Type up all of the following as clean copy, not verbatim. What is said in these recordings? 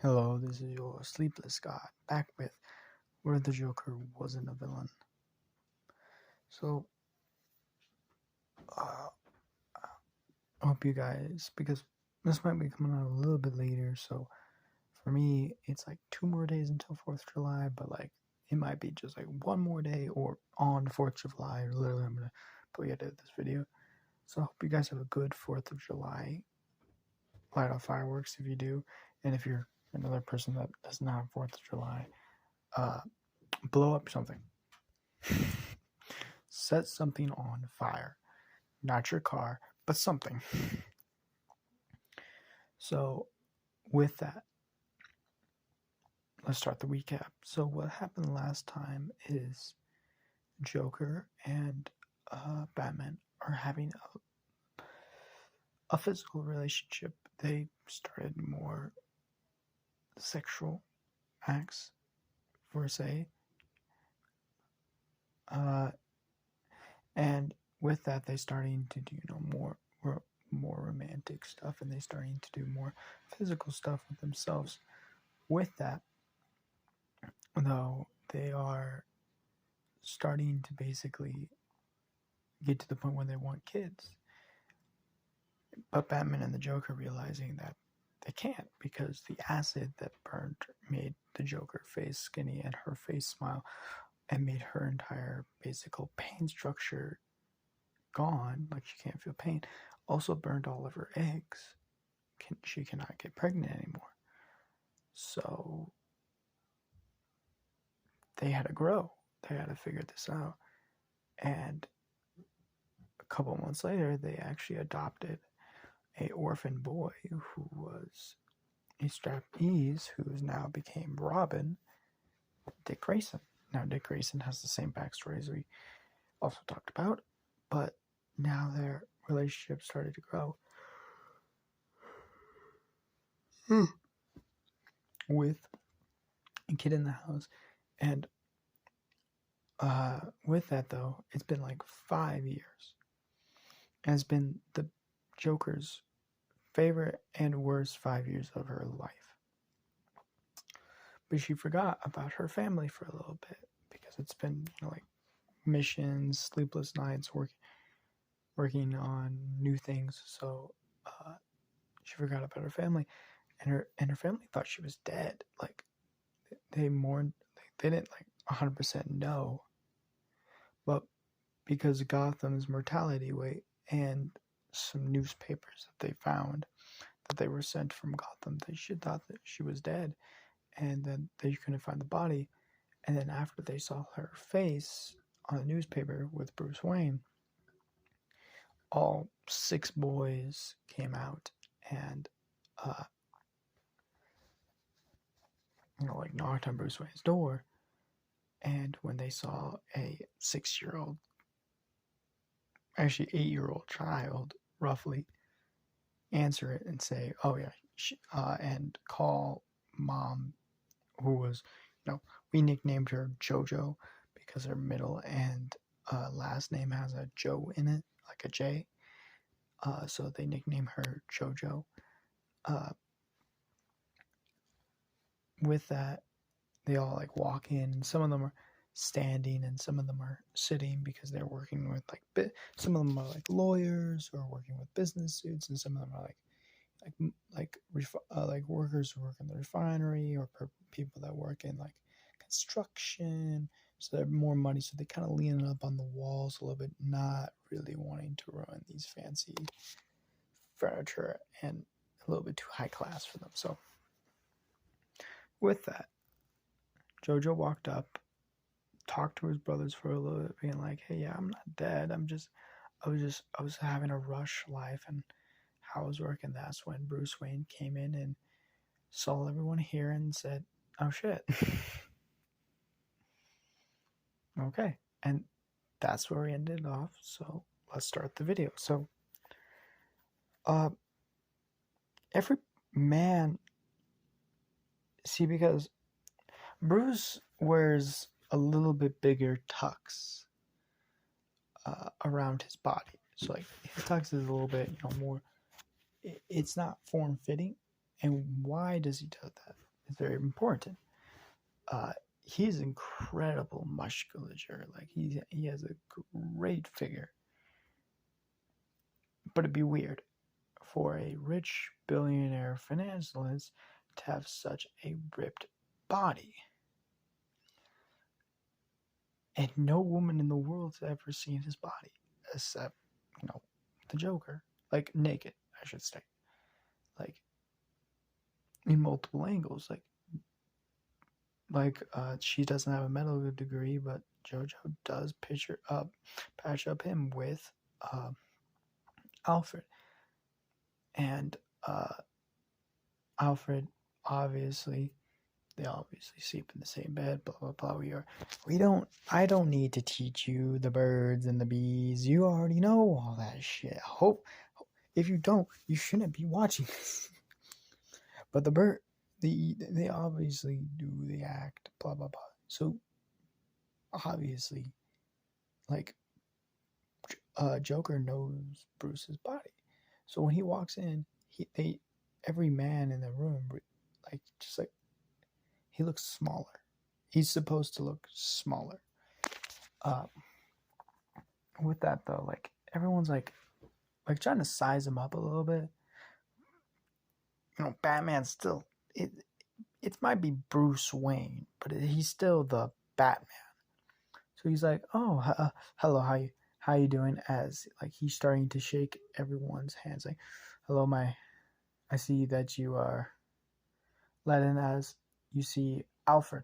Hello, this is your sleepless god back with where the Joker wasn't a villain. So, uh, I hope you guys, because this might be coming out a little bit later, so for me, it's like 2 more days until 4th of July, but like, it might be just like one more day or on 4th of July, or literally I'm gonna put you edit this video. So I hope you guys have a good 4th of July. Light off fireworks if you do, and if you're another person that doesn't have 4th of July, blow up something. Set something on fire. Not your car, but something. So, with that, let's start the recap. So, what happened last time is Joker and Batman are having a physical relationship. They started more sexual acts, per se. And with that, they starting to do more romantic stuff, and they starting to do more physical stuff with themselves. With that, though, they are starting to basically get to the point where they want kids. But Batman and the Joker realizing that they can't, because the acid that burned made the Joker face skinny and her face smile, and made her entire basic pain structure gone, like she can't feel pain. Also burned all of her eggs. She cannot get pregnant anymore. So they had to grow. They had to figure this out. And a couple months later, they actually adopted a orphan boy who was a strapeze, who now became Robin, Dick Grayson. Now, Dick Grayson has the same backstory as we also talked about, but now their relationship started to grow. With a kid in the house. And with that, though, it's been like 5 years. And it's been the Joker's favorite and worst 5 years of her life. But she forgot about her family for a little bit, because it's been, like missions, sleepless nights, working on new things. So she forgot about her family, and her family thought she was dead. Like, they mourned. They didn't 100% know, but because of Gotham's mortality rate and some newspapers that they found that they were sent from Gotham, they thought that she was dead, and then they couldn't find the body. And then after they saw her face on a newspaper with Bruce Wayne, all 6 boys came out and knocked on Bruce Wayne's door. And when they saw a 6-year-old, actually 8-year-old child, roughly, answer it and say, "Oh yeah," and call mom, who was, we nicknamed her JoJo because her middle and last name has a Joe in it, like a J. So they nicknamed her JoJo. With that, they all walk in, and some of them are standing and some of them are sitting because they're working with some of them are lawyers who are working with business suits, and some of them are like workers who work in the refinery, or people that work in construction. So they're more money, so they kind of lean up on the walls a little bit, not really wanting to ruin these fancy furniture, and a little bit too high class for them. So with that, Jojo walked up, talked to his brothers for a little bit, being like, "Hey, yeah, I'm not dead. I was having a rush life and how I was working." That's when Bruce Wayne came in and saw everyone here and said, "Oh shit." Okay, and that's where we ended off. So let's start the video. So, every man, see, because Bruce wears a little bit bigger tux around his body. So his tux is a little bit more, it's not form fitting. And why does he do that? is very important. He's incredible musculature. Like he has a great figure. But it'd be weird for a rich billionaire financialist to have such a ripped body. And no woman in the world's ever seen his body, except, the Joker. Like, naked, I should say. Like, in multiple angles. She doesn't have a medical degree, but JoJo does patch up him with Alfred. And Alfred, they obviously sleep in the same bed, blah, blah, blah. I don't need to teach you the birds and the bees. You already know all that shit. If you don't, you shouldn't be watching this. But they obviously do the act, blah, blah, blah. So, obviously, like, Joker knows Bruce's body. So when he walks in, every man in the room, he looks smaller. He's supposed to look smaller. With that though, like, everyone's like trying to size him up a little bit. Batman's still it might be Bruce Wayne, but he's still the Batman. So he's like, "Oh, hello, how you doing?" As like he's starting to shake everyone's hands, like, "Hello, I see that you are let in." As you see Alfred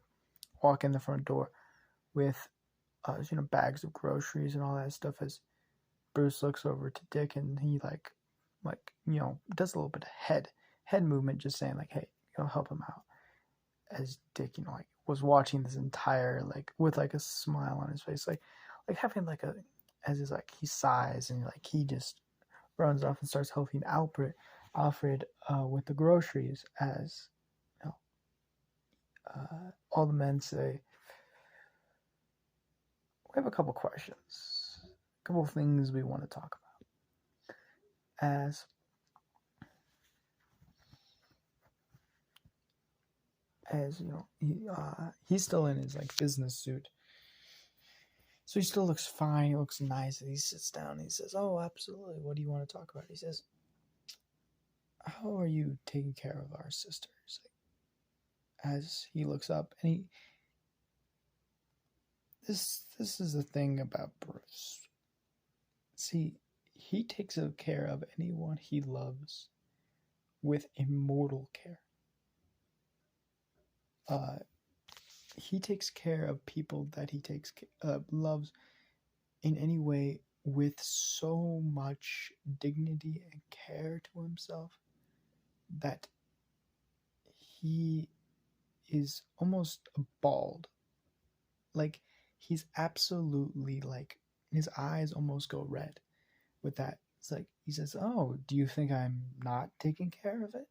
walk in the front door with bags of groceries and all that stuff. As Bruce looks over to Dick, and he does a little bit of head movement, just saying like, "Hey, help him out." As Dick, was watching this entire, with a smile on his face, like having as he's he sighs, and he just runs off and starts helping Alfred with the groceries. As all the men say, "We have a couple questions, a couple of things we want to talk about." As he's still in his business suit, so he still looks fine. He looks nice. And he sits down and he says, "Oh, absolutely. What do you want to talk about?" He says, "How are you taking care of our sisters?" As he looks up, and this is the thing about Bruce. See, he takes care of anyone he loves with immortal care. He takes care of people that he loves in any way with so much dignity and care to himself that he is almost bald. Like, he's absolutely, his eyes almost go red with that. It's like, he says, "Oh, do you think I'm not taking care of it?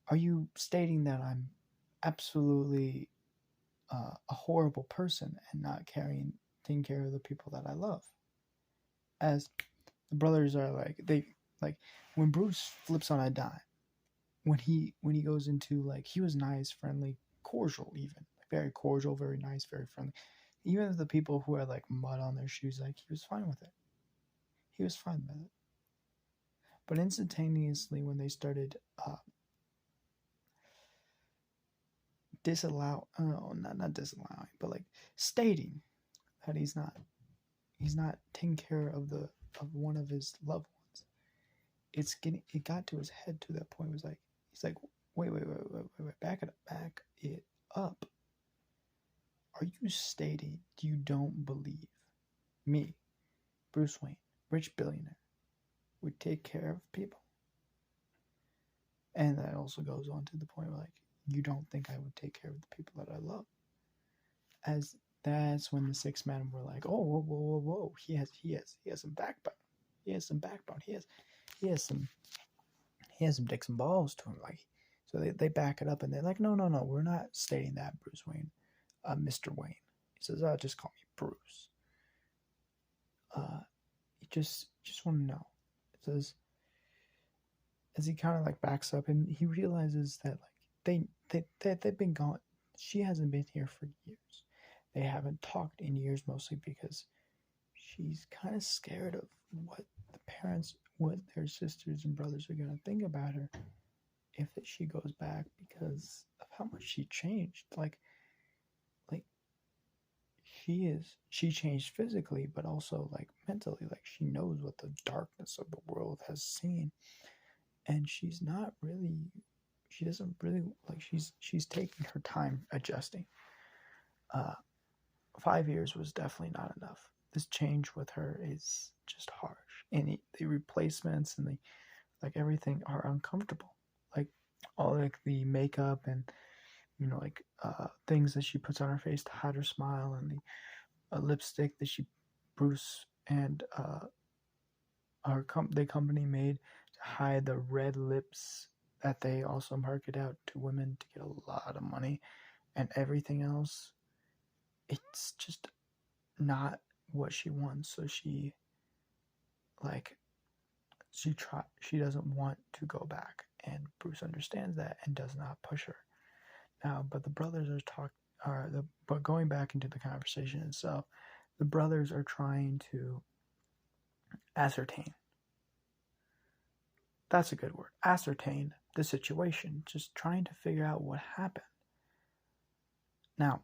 Are you stating that I'm absolutely a horrible person and not taking care of the people that I love?" As the brothers are when Bruce flips on a dime, when he goes into he was nice, friendly, cordial, even very cordial, very nice, very friendly. Even the people who had mud on their shoes, he was fine with it. He was fine with it. But instantaneously, when they started not disallowing, but stating that he's not taking care of one of his loved ones, it got to his head to that point. It was he's like, wait, back it up. Are you stating you don't believe me, Bruce Wayne, rich billionaire, would take care of people? And that also goes on to the point where you don't think I would take care of the people that I love? As that's when the six men were like, "Oh, whoa. He has some backbone. He has some backbone. He has some dicks and balls to him." So they back it up, and they're like, "No, we're not stating that, Bruce Wayne, Mr. Wayne." He says, "Oh, just call me Bruce." You just want to know. It says, as he kind of backs up, and he realizes that they've been gone. She hasn't been here for years. They haven't talked in years, mostly because she's kind of scared of what what their sisters and brothers are gonna think about her if she goes back, because of how much she changed. Like she changed physically, but also like mentally. Like she knows what the darkness of the world has seen, and she doesn't really like she's taking her time adjusting. 5 years was definitely not enough. This change with her is just harsh, and the replacements and the like everything are uncomfortable. Like all like the makeup and things that she puts on her face to hide her smile, and the lipstick that Bruce and the company made to hide the red lips that they also market out to women to get a lot of money, and everything else. It's just not what she wants. So she doesn't want to go back, and Bruce understands that and does not push her. Now, but the brothers but going back into the conversation itself, the brothers are trying to ascertain. That's a good word. Ascertain the situation, just trying to figure out what happened. Now,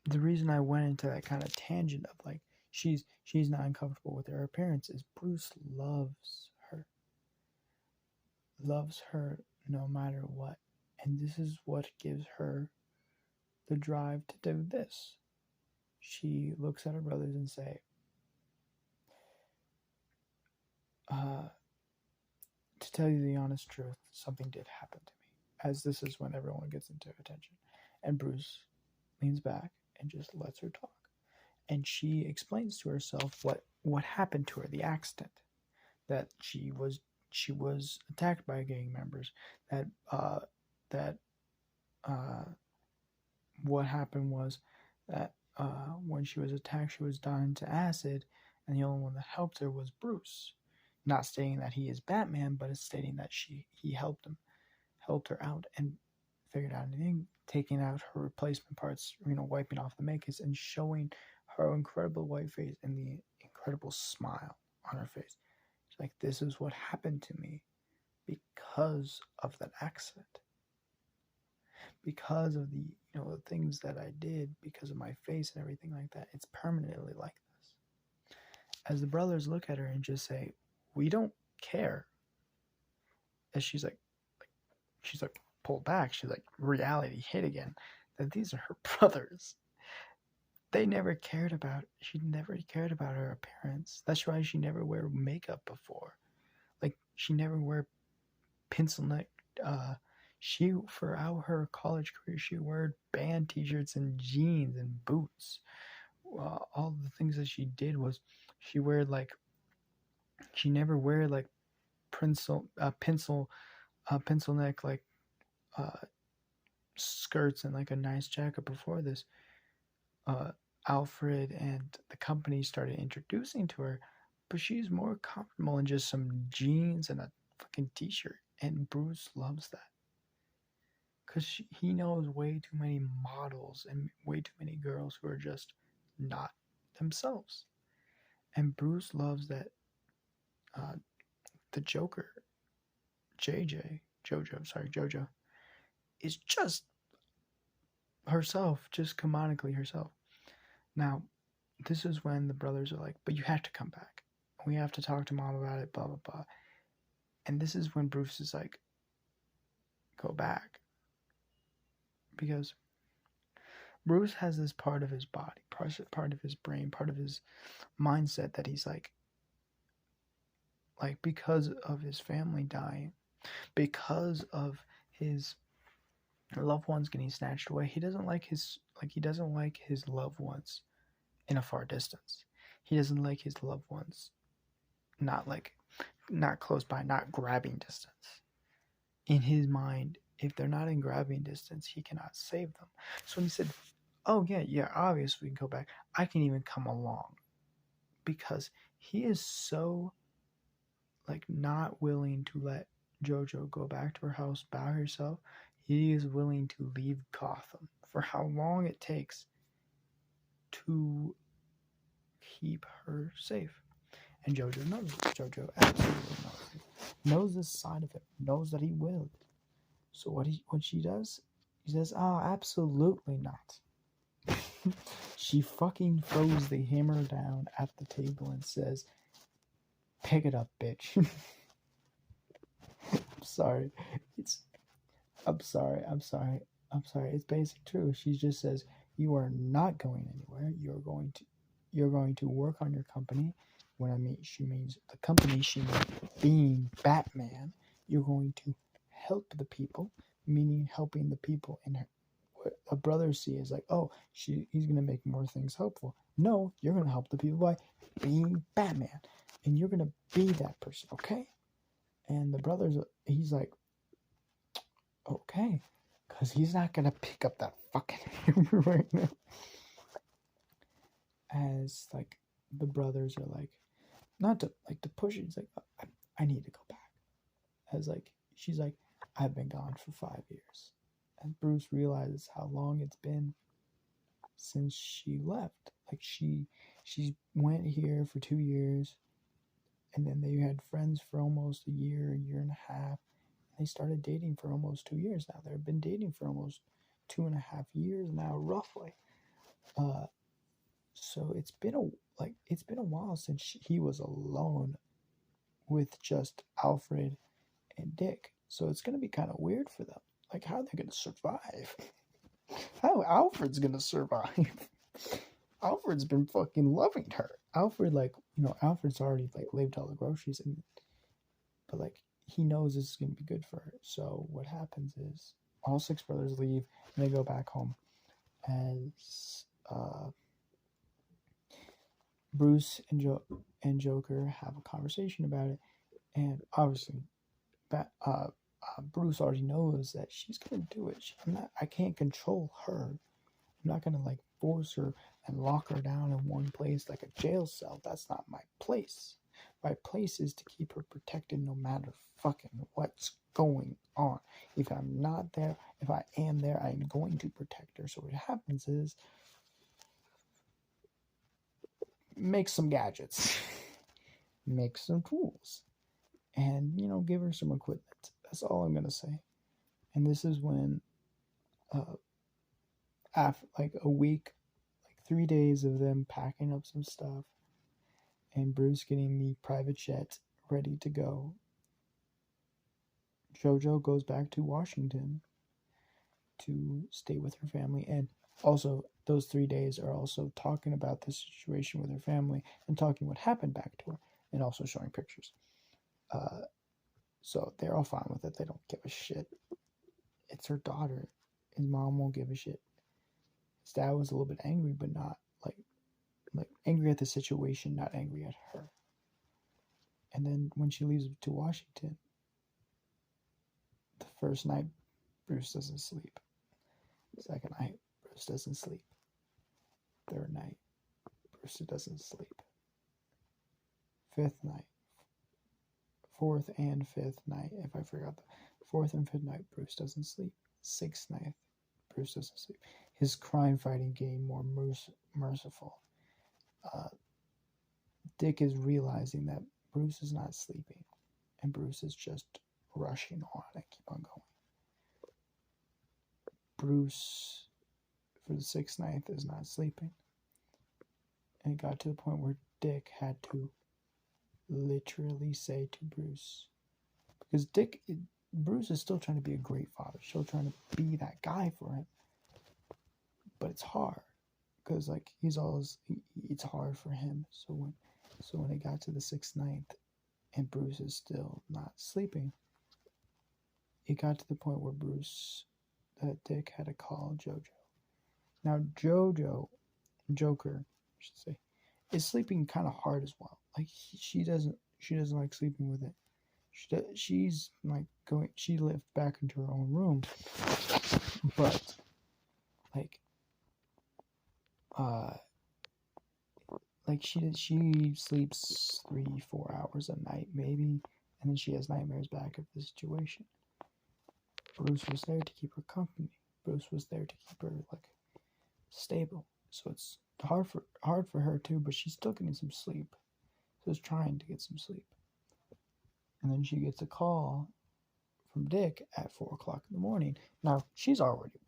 the reason I went into that kind of tangent of like she's not uncomfortable with her appearance is Bruce loves her no matter what, and this is what gives her the drive to do this. She looks at her brothers and say, to tell you the honest truth, something did happen to me, as this is when everyone gets into attention. And Bruce leans back and just lets her talk. And she explains to herself what happened to her, the accident, that she was attacked by gang members, that what happened was that when she was attacked, she was done into acid, and the only one that helped her was Bruce. Not stating that he is Batman, but it's stating that he helped her out and figured out anything, taking out her replacement parts, wiping off the makeup and showing her incredible white face and the incredible smile on her face. She's like, this is what happened to me because of that accident. Because of the the things that I did, because of my face and everything like that, it's permanently like this. As the brothers look at her and just say, we don't care. As she's like pulled back, she's like, reality hit again, that these are her brothers. She never cared about her appearance. That's why she never wear makeup before. Like she never wear pencil neck. Throughout her college career, she wore band t-shirts and jeans and boots. All the things that she did was she never wear like pencil neck like skirts and like a nice jacket before this. Alfred and the company started introducing to her, but she's more comfortable in just some jeans and a fucking t-shirt, and Bruce loves that. Because he knows way too many models and way too many girls who are just not themselves. And Bruce loves that the Joker, Jojo, is just herself, just canonically herself. Now, this is when the brothers are like, but you have to come back. We have to talk to mom about it, blah, blah, blah. And this is when Bruce is like, go back. Because Bruce has this part of his body, part of his brain, part of his mindset that he's like because of his family dying, because of his loved ones getting snatched away, he doesn't like his loved ones in a far distance. He doesn't like his loved ones not close by, not grabbing distance. In his mind, if they're not in grabbing distance, he cannot save them. So when he said, oh yeah, obviously we can go back, I can even come along, because he is so not willing to let Jojo go back to her house by herself. he is willing to leave Gotham for how long it takes to keep her safe. And Jojo knows it. Jojo absolutely knows it. Knows this side of him. Knows that he will. So what she does, he says, "Oh, absolutely not." She fucking throws the hammer down at the table and says, "Pick it up, bitch." I'm sorry. I'm sorry. It's basic truth. She just says, "You are not going anywhere. You're going to work on your company." When she means the company, she means being Batman. You're going to help the people, meaning helping the people in her. What a brother see is like, oh, he's going to make more things helpful. No, you're going to help the people by being Batman. And you're going to be that person, okay? And the brother's, he's like, okay. Because he's not going to pick up that fucking hammer right now. As, like, the brothers are like, not to push it. He's like, I need to go back. As like, she's like, I've been gone for 5 years. And Bruce realizes how long it's been since she left. Like she went here for 2 years, and then they had friends for almost a year and a half. And they started dating for almost 2 years now. They've been dating for almost 2.5 years now, roughly. So it's been a while since he was alone with just Alfred and Dick. So it's gonna be kind of weird for them. Like, how are they gonna survive? How Alfred's gonna survive? Alfred's been fucking loving her. Alfred, Alfred's already lived all the groceries, but he knows this is gonna be good for her. So what happens is all 6 brothers leave and they go back home, as Bruce and Joker have a conversation about it, and obviously Bruce already knows that she's gonna do it. I can't control her. I'm not gonna force her and lock her down in one place like a jail cell. That's not my place. My place is to keep her protected no matter fucking what's going on. If I'm not there, if I am there, I'm going to protect her. So what happens is, make some gadgets, make some tools, and give her some equipment. That's all I'm gonna say. And this is when, after a week, 3 days of them packing up some stuff, and Bruce getting the private jet ready to go, Jojo goes back to Washington to stay with her family. And also, those 3 days are also talking about the situation with her family and talking what happened back to her, and also showing pictures. So they're all fine with it. They don't give a shit. It's her daughter. His mom won't give a shit. His dad was a little bit angry, but not angry at the situation, not angry at her. And then when she leaves to Washington, the first night, Bruce doesn't sleep. Second night, Bruce doesn't sleep. Third night, Bruce doesn't sleep. Fifth night, fourth and fifth night, if I forgot that. Fourth and fifth night, Bruce doesn't sleep. Sixth night, Bruce doesn't sleep. His crime fighting game more merciful. Dick is realizing that Bruce is not sleeping, and Bruce is just rushing on and keep on going. Bruce, for the 6th night, is not sleeping. And it got to the point where Dick had to literally say to Bruce, because Bruce is still trying to be a great father, still trying to be that guy for him, but it's hard, because it's hard for him. So when it got to the 6th night, and Bruce is still not sleeping, it got to the point where Dick had to call Jojo. Now Joker, I should say, is sleeping kind of hard as well. She doesn't like sleeping with it. She's she left back into her own room, but she sleeps 3-4 hours a night maybe, and then she has nightmares back of the situation. Bruce was there to keep her company. Bruce was there to keep her like stable. So it's hard for her too, but she's still getting some sleep. So it's trying to get some sleep. And then she gets a call from Dick at 4 o'clock in the morning. Now she was already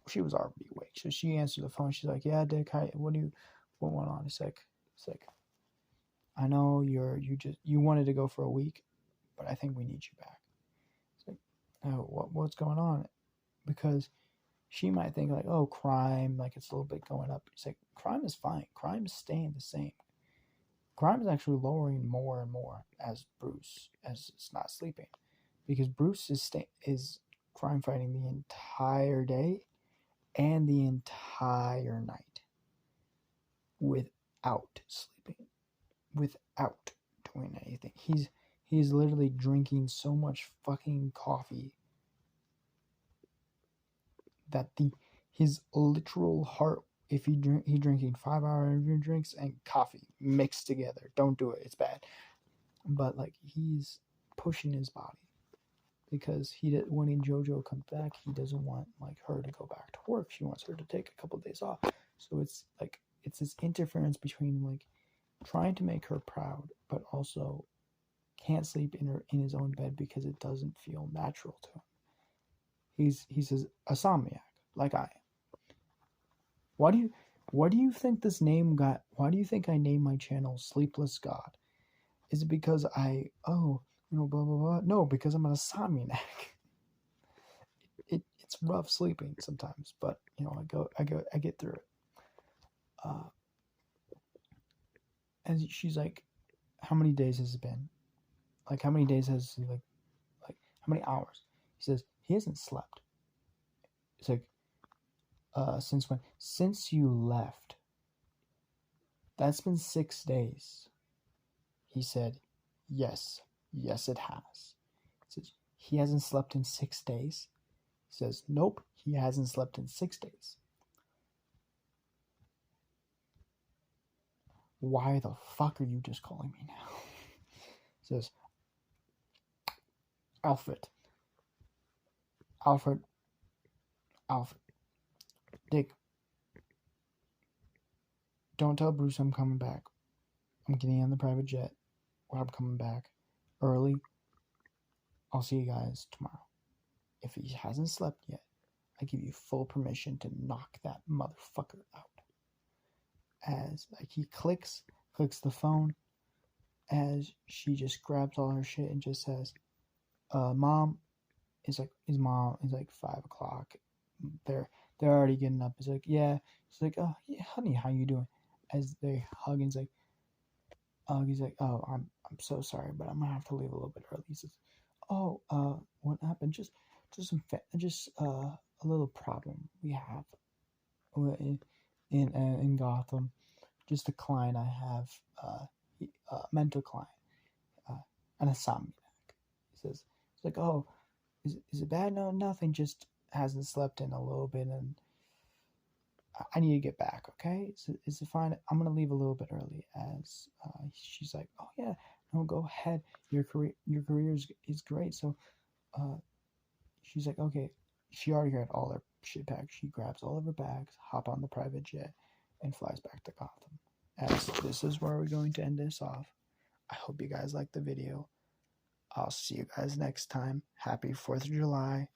awake. So she answered the phone. She's like, "Yeah, Dick, hi, what went on?" It's like, "I know you wanted to go for a week, but I think we need you back." It's like, "Oh, what's going on?" Because she might think like, "Oh, crime, like it's a little bit going up." It's like, crime is fine. Crime is staying the same. Crime is actually lowering more and more as it's not sleeping, because Bruce is crime fighting the entire day and the entire night without sleeping, without doing anything. He's literally drinking so much fucking coffee that his literal heart, if he drinking 5-hour energy drinks and coffee mixed together. Don't do it, it's bad. But like, he's pushing his body because when JoJo comes back, he doesn't want like her to go back to work. She wants her to take a couple of days off. So it's like, it's this interference between like trying to make her proud, but also can't sleep in his own bed because it doesn't feel natural to him. He's a insomniac like I am. Why do you think this name got? Why do you think I named my channel Sleepless God? Is it because blah blah blah? No, because I'm an insomniac. It's rough sleeping sometimes, but I get through it. And she's like, "How many days has it been? Like, how many days has he like how many hours?" He says he hasn't slept. It's like, since when? Since you left. That's been 6 days. He said, yes, it has. He says, he hasn't slept in 6 days. He says, nope, he hasn't slept in 6 days. Why the fuck are you just calling me now? He says, Alfred, Dick, don't tell Bruce I'm coming back. I'm getting on the private jet, or I'm coming back early. I'll see you guys tomorrow. If he hasn't slept yet, I give you full permission to knock that motherfucker out. As like he clicks the phone, as she just grabs all her shit and just says, "Mom," is like, his mom is like 5 o'clock. They're already getting up. He's like, "Yeah." She's like, "Oh yeah, honey, how you doing?" As they hug, and he's like, "Oh, I'm so sorry, but I'm gonna have to leave a little bit early." He says, "Oh, what happened? Just a little problem we have in Gotham. Just a client I have, a mental client, an insomniac." He says, "It's like, oh, is it bad? No, nothing. Just hasn't slept in a little bit, and I need to get back. Okay, is it fine? I'm gonna leave a little bit early." As she's like, "Oh yeah, no, go ahead. Your career is great." So, she's like, "Okay." She already had all her shit packed. She grabs all of her bags, hop on the private jet, and flies back to Gotham. As this is where we're going to end this off. I hope you guys liked the video. I'll see you guys next time. Happy 4th of July.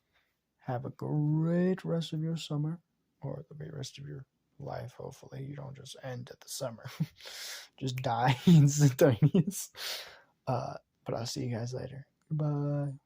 Have a great rest of your summer, or the great rest of your life. Hopefully you don't just end at the summer. Just die instantaneous. But I'll see you guys later. Goodbye.